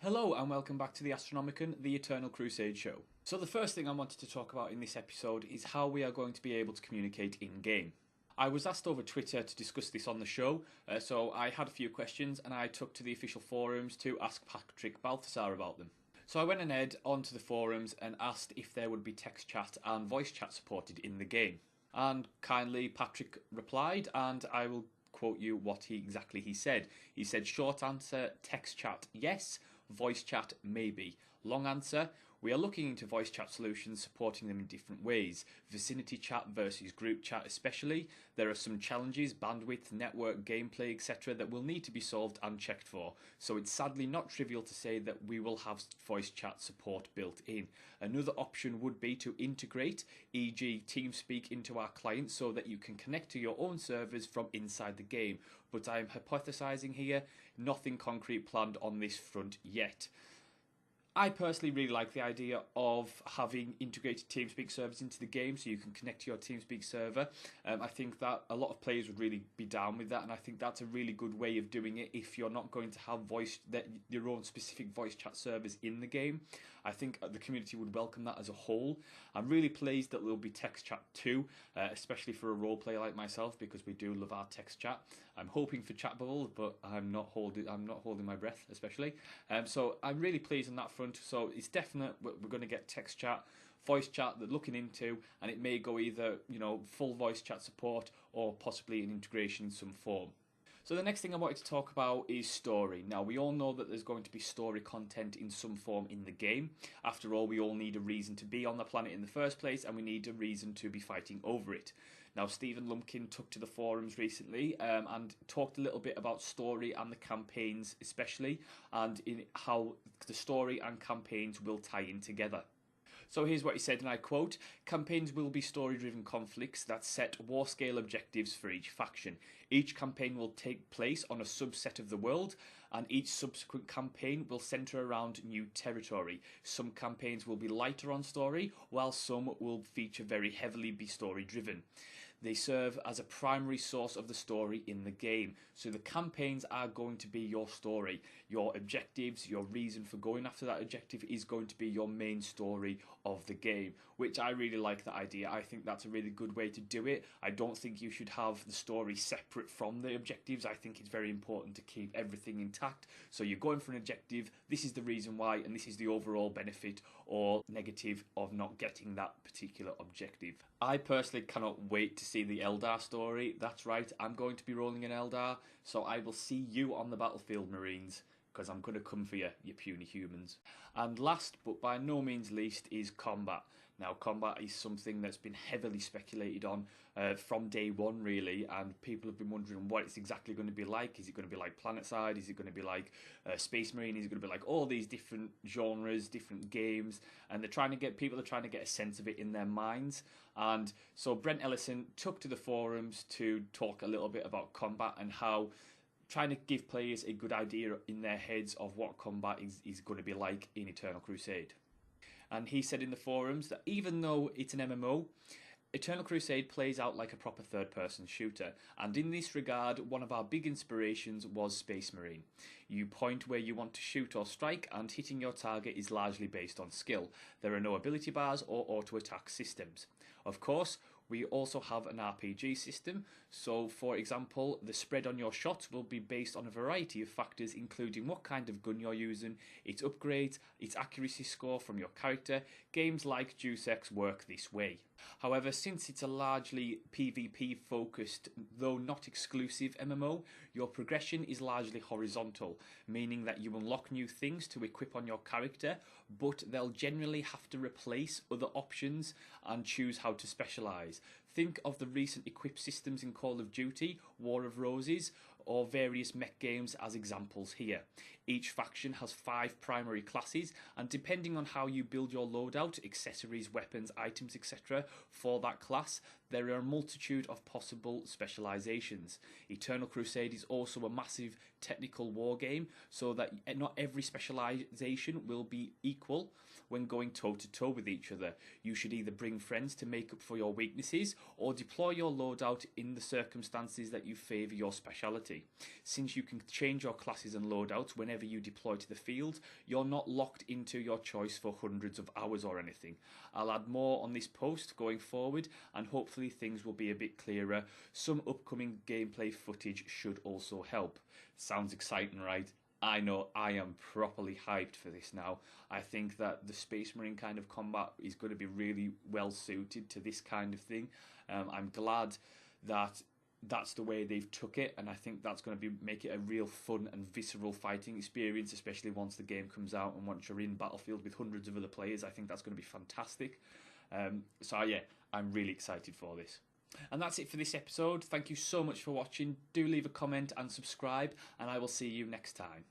Hello and welcome back to the Astronomican, the Eternal Crusade show. So the first thing I wanted to talk about in this episode is how we are going to be able to communicate in-game. I was asked over Twitter to discuss this on the show, so I had a few questions and I took to the official forums to ask Patrick Balthasar about them. So I went ahead onto the forums and asked if there would be text chat and voice chat supported in the game. And kindly Patrick replied, and I will quote you what exactly he said. He said, short answer, text chat yes, voice chat maybe. Long answer, we are looking into voice chat solutions, supporting them in different ways. Vicinity chat versus group chat especially. There are some challenges, bandwidth, network, gameplay, etc. that will need to be solved and checked for. So it's sadly not trivial to say that we will have voice chat support built in. Another option would be to integrate, e.g. TeamSpeak into our client so that you can connect to your own servers from inside the game. But I am hypothesizing here, nothing concrete planned on this front yet. I personally really like the idea of having integrated TeamSpeak servers into the game so you can connect to your TeamSpeak server. I think that a lot of players would really be down with that, and I think that's a really good way of doing it if you're not going to have your own specific voice chat servers in the game. I think the community would welcome that as a whole. I'm really pleased that there'll be text chat too, especially for a role player like myself, because we do love our text chat. I'm hoping for chat bubbles, but I'm not holding my breath, especially. So I'm really pleased on that front. So it's definite we're going to get text chat, voice chat that looking into, and it may go either full voice chat support or possibly an integration in some form. So the next thing I wanted to talk about is story. Now, we all know that there's going to be story content in some form in the game. After all, we all need a reason to be on the planet in the first place, and we need a reason to be fighting over it. Now, Stephen Lumpkin took to the forums recently and talked a little bit about story and the campaigns especially, and in how the story and campaigns will tie in together. So here's what he said, and I quote, "Campaigns will be story-driven conflicts that set war-scale objectives for each faction. Each campaign will take place on a subset of the world, and each subsequent campaign will centre around new territory. Some campaigns will be lighter on story, while some will feature very heavily be story-driven. They serve as a primary source of the story in the game. So the campaigns are going to be your story. Your objectives, your reason for going after that objective is going to be your main story of the game," which I really like that idea. I think that's a really good way to do it. I don't think you should have the story separate from the objectives. I think it's very important to keep everything intact. So you're going for an objective, this is the reason why, and this is the overall benefit or negative of not getting that particular objective. I personally cannot wait to see the Eldar story. That's right, I'm going to be rolling an Eldar, so I will see you on the battlefield, Marines, because I'm going to come for you, you puny humans. And last, but by no means least, is combat. Now, combat is something that's been heavily speculated on from day one, really, and people have been wondering what it's exactly going to be like. Is it going to be like Planetside? Is it going to be like Space Marine? Is it going to be like all these different genres, different games? And people are trying to get a sense of it in their minds. And so Brent Ellison took to the forums to talk a little bit about combat and how trying to give players a good idea in their heads of what combat is going to be like in Eternal Crusade. And he said in the forums that even though it's an MMO, Eternal Crusade plays out like a proper third-person shooter, and in this regard, one of our big inspirations was Space Marine. You point where you want to shoot or strike, and hitting your target is largely based on skill. There are no ability bars or auto-attack systems. Of course, we also have an RPG system, so for example, the spread on your shots will be based on a variety of factors, including what kind of gun you're using, its upgrades, its accuracy score from your character. Games like Deus Ex work this way. However, since it's a largely PvP focused, though not exclusive MMO, your progression is largely horizontal, meaning that you unlock new things to equip on your character, but they'll generally have to replace other options and choose how to specialise. Think of the recent equip systems in Call of Duty, War of Roses, or various mech games as examples here. Each faction has 5 primary classes, and depending on how you build your loadout, accessories, weapons, items, etc. for that class, there are a multitude of possible specialisations. Eternal Crusade is also a massive technical war game, so that not every specialisation will be equal when going toe-to-toe with each other. You should either bring friends to make up for your weaknesses, or deploy your loadout in the circumstances that you favour your speciality. Since you can change your classes and loadouts whenever whenever you deploy to the field. You're not locked into your choice for hundreds of hours or anything. I'll add more on this post going forward, and hopefully things will be a bit clearer. Some upcoming gameplay footage should also help. Sounds exciting, right? I know, I am properly hyped for this now. I think that the Space Marine kind of combat is going to be really well suited to this kind of thing. I'm glad that that's the way they've took it, and I think that's going to make it a real fun and visceral fighting experience, especially once the game comes out and once you're in Battlefield with hundreds of other players. I think that's going to be fantastic. So yeah, I'm really excited for this. And that's it for this episode. Thank you so much for watching. Do leave a comment and subscribe, and I will see you next time.